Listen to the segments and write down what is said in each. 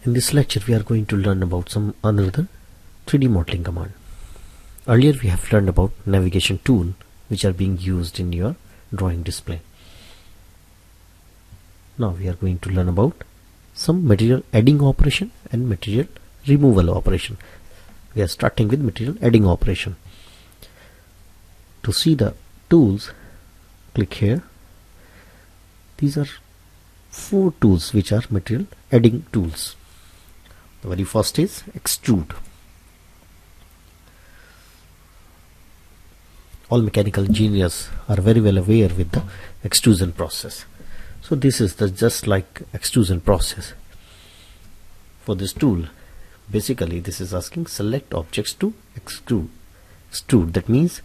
In this lecture we are going to learn about some another 3D modeling command. Earlier we have learned about navigation tool which are being used in your drawing display. Now we are going to learn about some material adding operation and material removal operation. We are starting with material adding operation. To see the tools, click here. These are 4 tools which are material adding tools. The very first is Extrude. All mechanical engineers are very well aware with the extrusion process. So this is the just like extrusion process. For this tool, basically this is asking select objects to extrude. Extrude, that means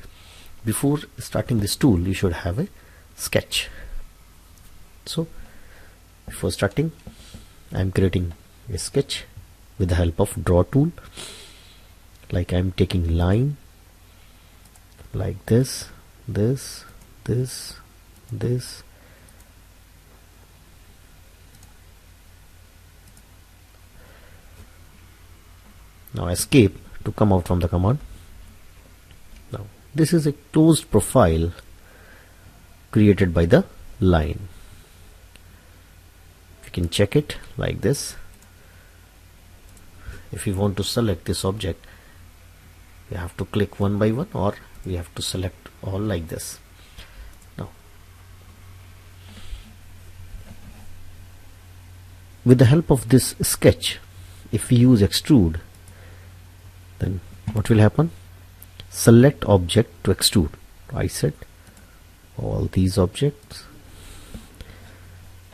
before starting this tool you should have a sketch. So before starting I am creating a sketch with the help of draw tool. Like I am taking line like this, this. Now escape to come out from the command. Now this is a closed profile created by the line. You can check it like this. If you want to select this object, you have to click one by one, or we have to select all like this. Now with the help of this sketch, if we use extrude, then what will happen? Select object to extrude. I said all these objects.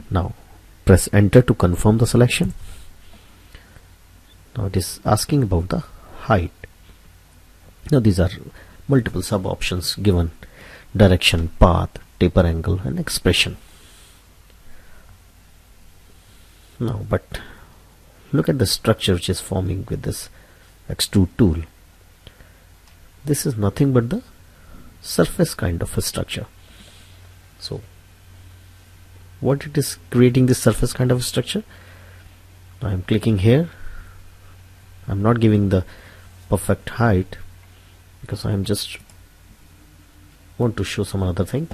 Now press enter to confirm the selection. Now it is asking about the height. Now these are multiple sub options given: direction, path, taper angle and expression. Now but look at the structure which is forming with this extrude tool. This is nothing but the surface kind of a structure. So what it is creating this surface kind of a structure? I am clicking here. I am not giving the perfect height because I am just want to show some other thing.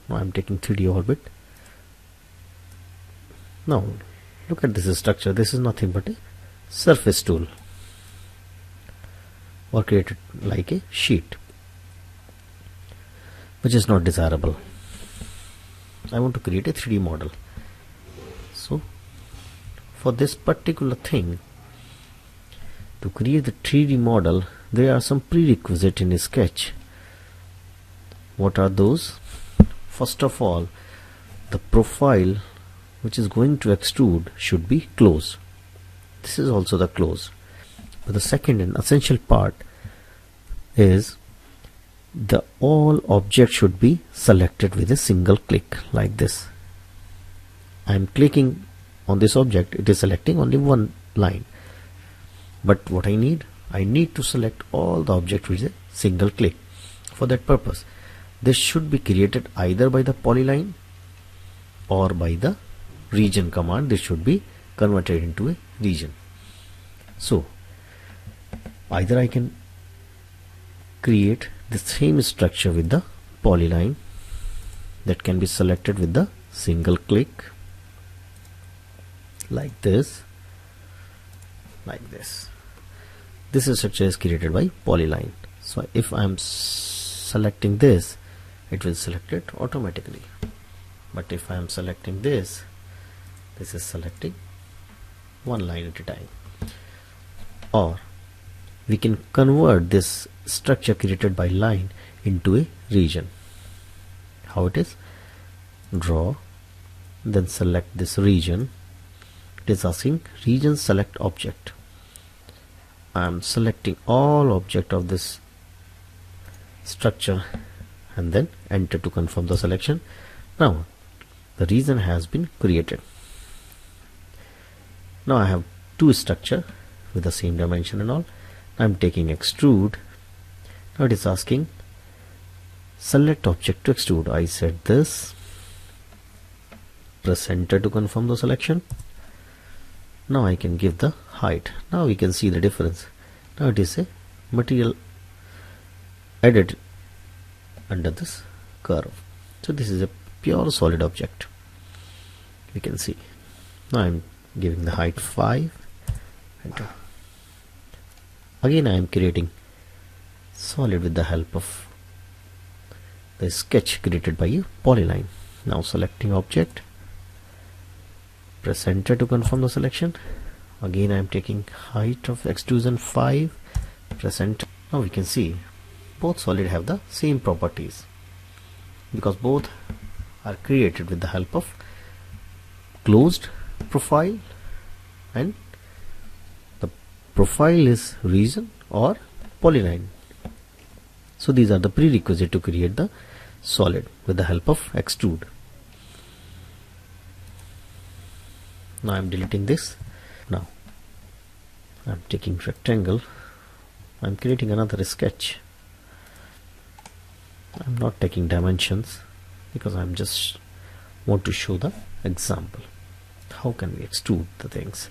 Now I am taking 3D orbit. Now look at this structure. This is nothing but a surface tool, or created like a sheet, which is not desirable. I want to create a 3D model. So for this particular thing, to create the 3D model, there are some prerequisites in a sketch. What are those? First of all, the profile which is going to extrude should be closed. This is also the close. But the second and essential part is the all object should be selected with a single click like this. I am clicking on this object, it is selecting only one line. But what I need to select all the object with a single click. For that purpose, this should be created either by the polyline or by the region command. This should be converted into a region. So either I can create the same structure with the polyline that can be selected with the single click like this, like this. This structure is created by polyline. So if I am selecting this, it will select it automatically. But if I am selecting this, this is selecting one line at a time. Or we can convert this structure created by line into a region. How it is? Draw, then select this region. It is asking region select object. I am selecting all object of this structure and then enter to confirm the selection. Now the region has been created. Now I have 2 structure with the same dimension and all. I am taking extrude. Now it is asking select object to extrude. I said this. Press enter to confirm the selection. Now I can give the height. Now we can see the difference. Now it is a material added under this curve. So this is a pure solid object. We can see. Now I am giving the height 5. Enter. Again I am creating solid with the help of the sketch created by a polyline. Now selecting object, press enter to confirm the selection. Again I am taking height of extrusion 5, press enter. Now we can see both solid have the same properties because both are created with the help of closed profile, and the profile is region or polyline. So these are the prerequisites to create the solid with the help of extrude. Now I am deleting this. Now I am taking rectangle. I am creating another sketch. I am not taking dimensions because I am just want to show the example. How can we extrude the things?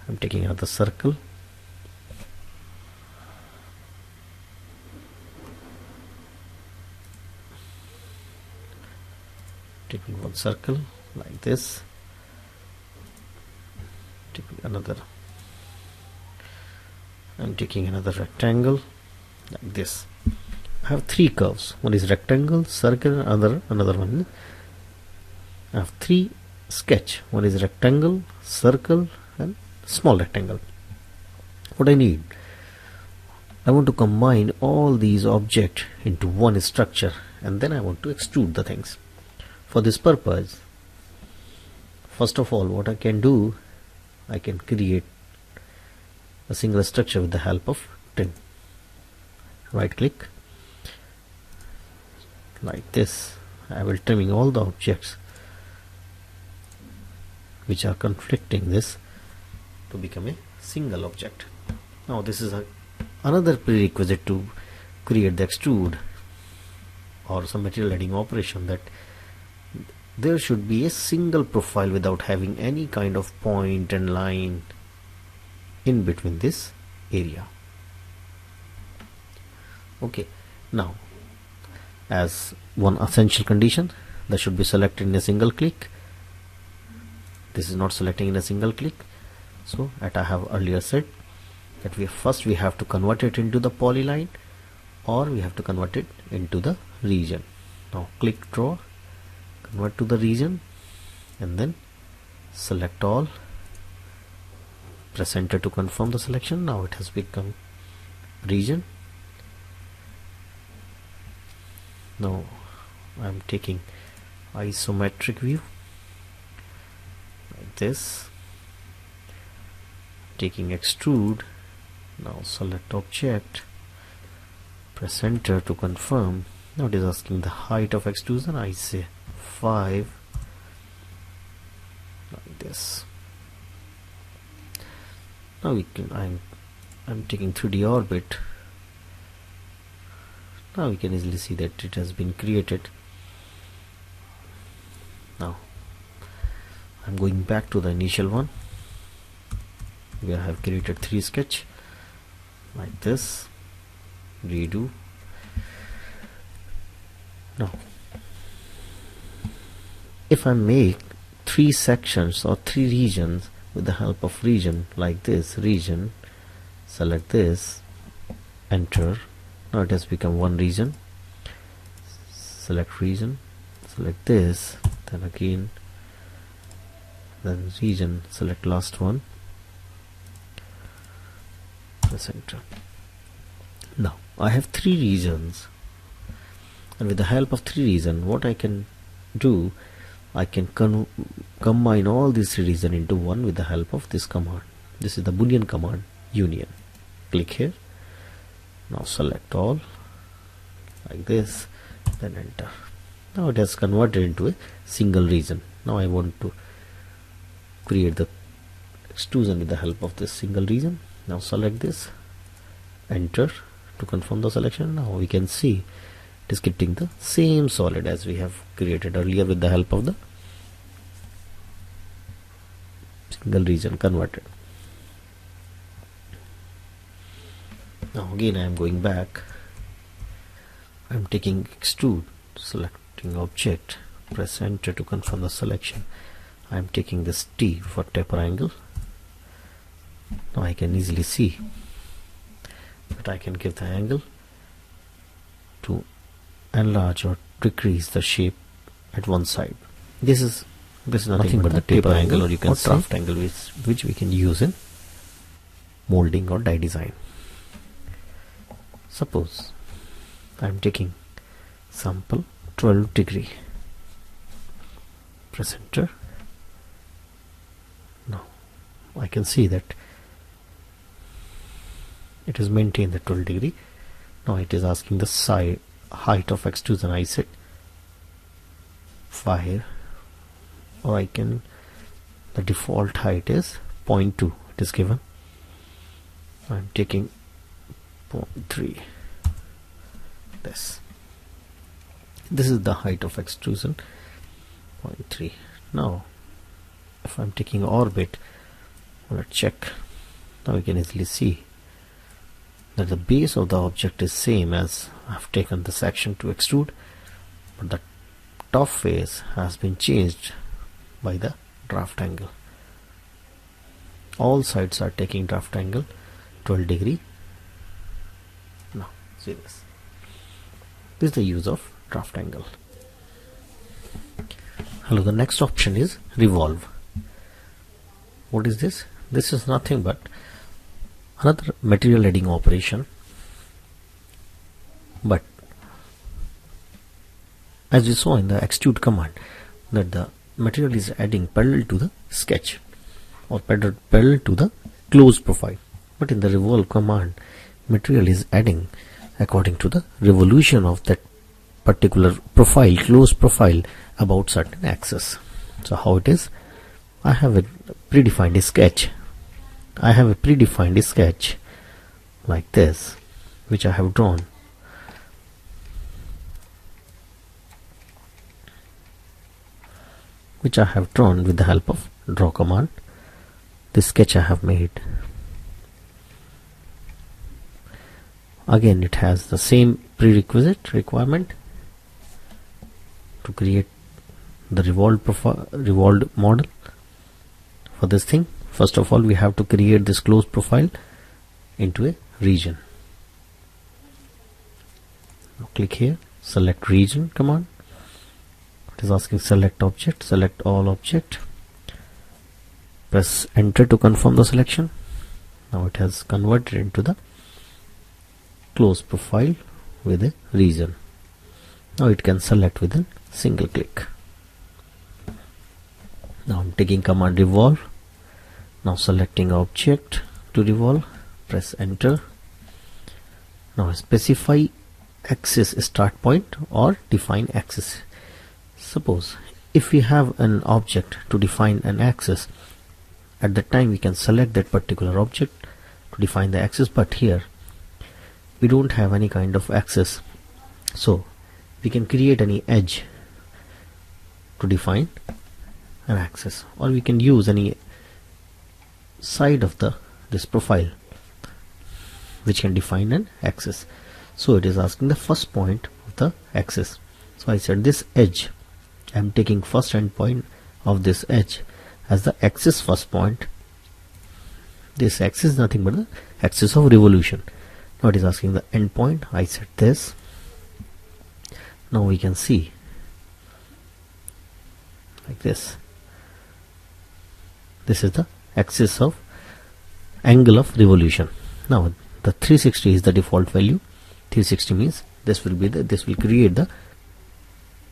I am taking another circle. Taking one circle like this, taking another, I'm taking another rectangle like this. I have 3 curves. One is rectangle, circle, another one. I have 3 sketch. One is rectangle, circle, and small rectangle. What I need, I want to combine all these objects into one structure, and then I want to extrude the things. For this purpose, first of all, what I can do, I can create a single structure with the help of trim. Right click like this. I will trimming all the objects which are conflicting this to become a single object. Now this is another prerequisite to create the extrude or some material adding operation, that there should be a single profile without having any kind of point and line in between this area. Okay, now as one essential condition, that should be selected in a single click. This is not selecting in a single click. So as I have earlier said, that we have to convert it into the polyline, or we have to convert it into the region. Now click draw, convert to the region, and then select all, press enter to confirm the selection. Now it has become region. Now I am taking isometric view like this, taking extrude. Now select object, press enter to confirm. Now it is asking the height of extrusion. I say 5 like this. Now we can, I'm taking 3D orbit. Now we can easily see that it has been created. Now I'm going back to the initial one where I have created 3 sketch like this, redo. Now if I make 3 sections or 3 regions with the help of region like this, region, select this, enter. Now it has become one region. Select region, select this, then again, then region, select last one, press enter. Now I have 3 regions, and with the help of 3 regions, what I can do, I can combine all these 3 regions into one with the help of this command. This is the Boolean command, union. Click here. Now select all like this, then enter. Now it has converted into a single region. Now I want to create the extrusion with the help of this single region. Now select this, enter to confirm the selection. Now we can see it is getting the same solid as we have created earlier with the help of the single region converted. Now again I am going back. I am taking extrude, selecting object, press enter to confirm the selection. I am taking this T for taper angle. Now I can easily see that I can give the angle to enlarge or decrease the shape at one side. This is nothing but the taper angle, or you can say draft angle, which we can use in molding or die design. Suppose I am taking sample 12 degree. Press enter. Now I can see that it is maintained the 12 degree. Now it is asking the side height of extrusion. I set 5, or I can, the default height is 0.2, it is given. I am taking 0.3. This is the height of extrusion, 0.3. Now if I am taking orbit, let's check. Now we can easily see that the base of the object is same as I have taken the section to extrude, but the top face has been changed by the draft angle. All sides are taking draft angle 12 degree. Now see this. This is the use of draft angle. Hello, the next option is revolve. What is this? This is nothing but another material adding operation, but as we saw in the extrude command, that the material is adding parallel to the sketch or parallel to the close profile, but in the revolve command, material is adding according to the revolution of that particular profile, close profile, about certain axis. So how it is? I have a predefined sketch. I have a predefined sketch like this, which I have drawn. Which I have drawn with the help of draw command. This sketch I have made. Again, it has the same prerequisite requirement to create the revolved model. For this thing, first of all, we have to create this closed profile into a region. Now click here, select region command. It is asking select object, select all object. Press enter to confirm the selection. Now it has converted into the closed profile with a region. Now it can select within single click. Now I'm taking command revolve. Now selecting object to revolve, press enter. Now specify axis start point or define axis. Suppose if we have an object to define an axis, at that time we can select that particular object to define the axis, but here we don't have any kind of axis, so we can create any edge to define an axis, or we can use any side of this profile which can define an axis. So it is asking the first point of the axis. So I said this edge, I am taking first endpoint of this edge as the axis first point. This axis is nothing but the axis of revolution. Now it is asking the endpoint. I set this. Now we can see like this. This is the axis of angle of revolution. Now the 360 is the default value. 360 means this will create the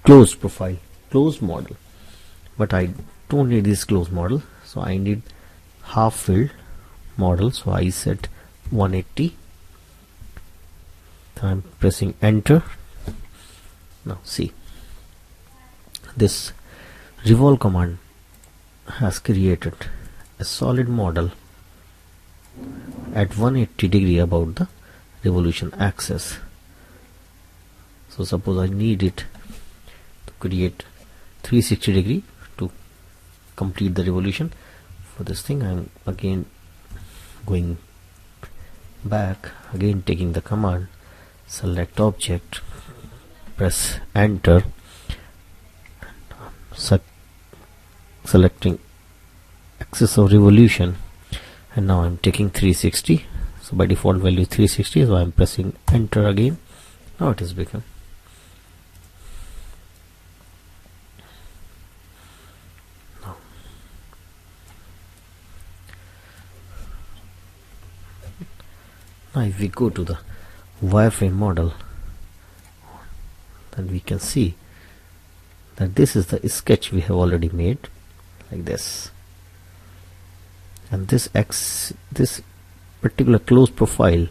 closed profile, closed model. But I don't need this closed model, so I need half filled model. So I set 180. I'm pressing enter. Now see, this revolve command has created a solid model at 180 degree about the revolution axis. So suppose I need it to create 360 degree to complete the revolution. for this thing I'm again going back, again taking the command select object, press enter, selecting axis of revolution, and now I'm taking 360. So by default value 360, so I'm pressing enter again. Now it has become. Now if we go to the wireframe model, then we can see that this is the sketch we have already made, like this, and this particular closed profile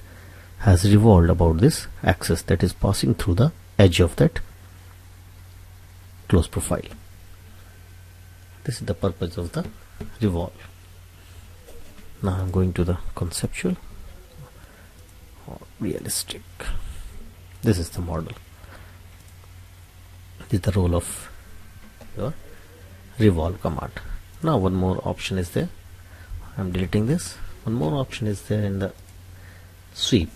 has revolved about this axis that is passing through the edge of that closed profile. This is the purpose of the revolve. Now I'm going to the conceptual or realistic. This is the model. This is the role of your revolve command. Now one more option is there. I'm deleting this. One more option is there in the sweep.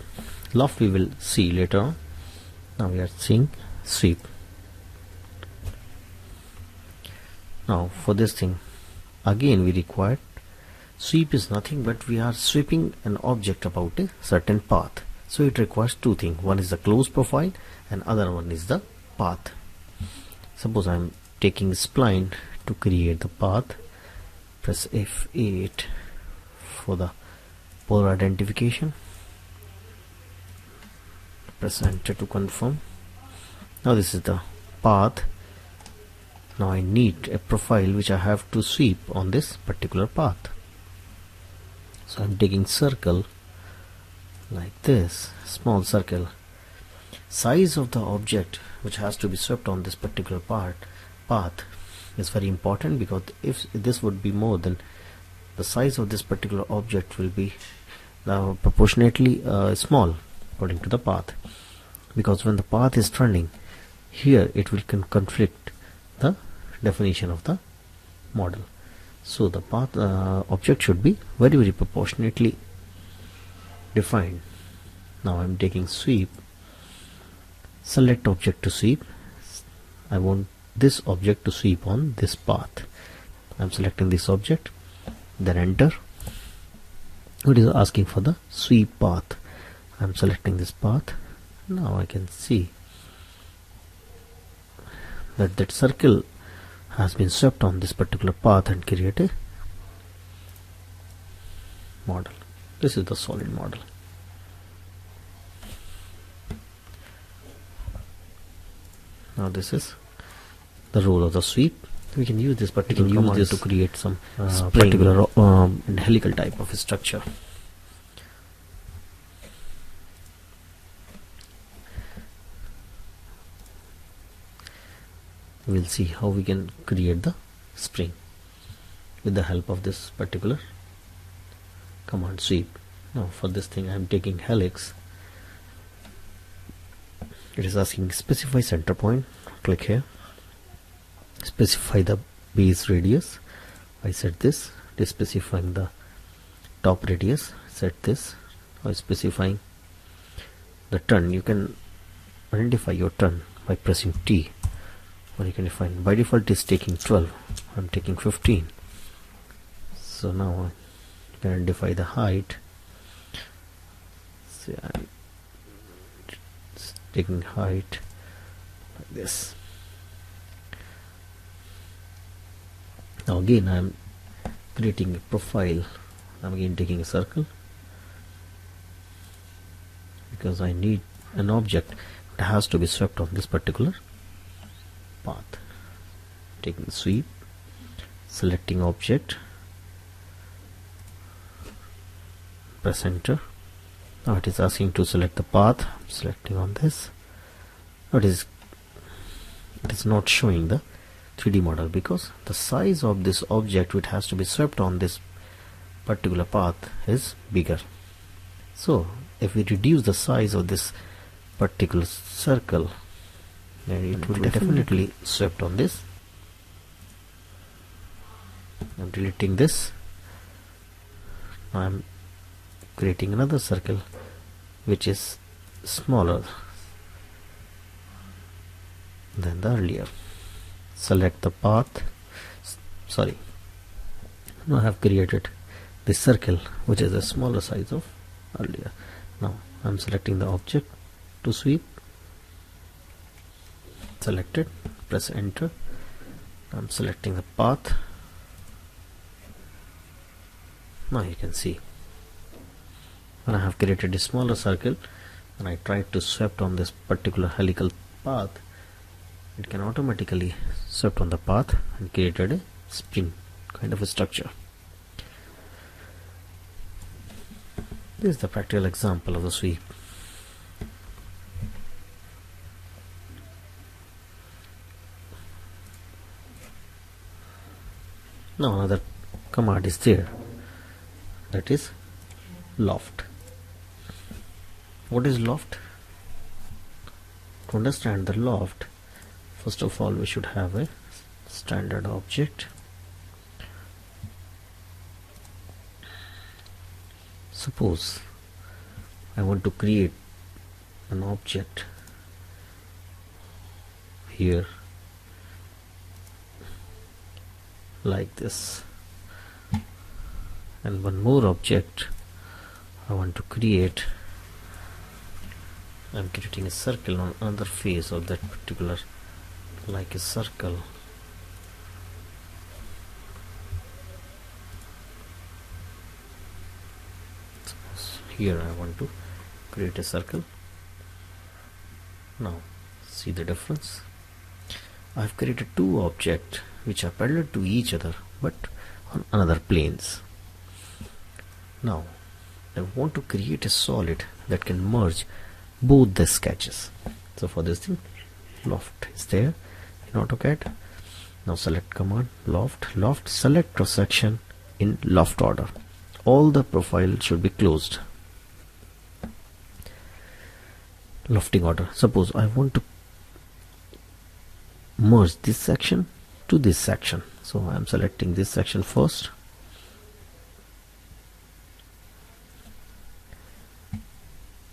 Loft we will see later on. Now we are seeing sweep. Now for this thing again we require sweep is nothing but we are sweeping an object about a certain path. So it requires two things. One is the closed profile and other one is the path. Suppose I'm taking spline to create the path. Press F8 for the polar identification. Press enter to confirm. Now this is the path. Now I need a profile which I have to sweep on this particular path. So I'm taking circle like this, small circle. Size of the object which has to be swept on this particular path is very important, because if this would be more than the size of this particular object will be proportionately small according to the path, because when the path is turning here it will conflict the definition of the model. So the path object should be very proportionately defined. Now I'm taking sweep, select object to sweep. I want this object to sweep on this path. I'm selecting this object, then enter. It is asking for the sweep path. I'm selecting this path. Now I can see that that circle has been swept on this particular path and create a model. This is the solid model. Now this is the role of the sweep. We can use this particular command to create some particular helical type of structure. We'll see how we can create the spring with the help of this particular command sweep. Now for this thing I am taking helix. It is asking specify center point. Click here. Specify the base radius. I set this. It is specifying the top radius. Set this. Or specifying the turn. You can identify your turn by pressing T. Or you can define. By default it is taking 12. I'm taking 15. So now you can identify the height. See, I'm taking height like this. Now again I am creating a profile. I'm again taking a circle because I need an object that has to be swept on this particular path. Taking sweep, selecting object, press enter. Now it is asking to select the path. I'm selecting on this. Now it is not showing the 3D model because the size of this object which has to be swept on this particular path is bigger. So if we reduce the size of this particular circle, then it will definitely swept on this. I'm deleting this. Now I'm creating another circle which is smaller than the earlier. Select the path. Sorry, now I have created this circle which is a smaller size of earlier. Now I'm selecting the object to sweep. Selected, press enter. I'm selecting the path. Now you can see when I have created a smaller circle and I try to sweep on this particular helical path, it can automatically sweep on the path and created a spring kind of a structure. This is the practical example of the sweep. Now another command is there, that is loft. What is loft? To understand the loft, first of all we should have a standard object. Suppose I want to create an object here like this, and one more object I want to create. I'm creating a circle on another face of that particular, like a circle. Suppose here I want to create a circle. Now see the difference. I've created two objects which are parallel to each other but on another planes. Now I want to create a solid that can merge both the sketches. So for this thing, loft is there in AutoCAD. Now select command loft. Loft, select a section in loft order. All the profile should be closed. Lofting order. Suppose I want to merge this section to this section, so I am selecting this section first.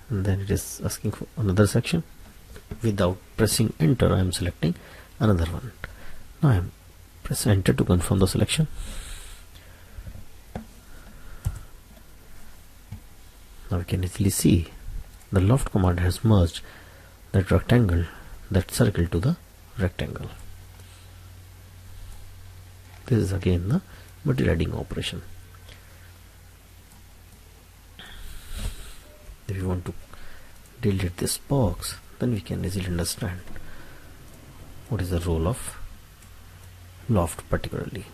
And then it is asking for another section. Without pressing enter, I am selecting another one. Now I am press enter to confirm the selection. Now we can easily see the loft command has merged that rectangle, that circle to the rectangle. This is again the material adding operation. If you want to delete this box, then we can easily understand what is the role of loft particularly.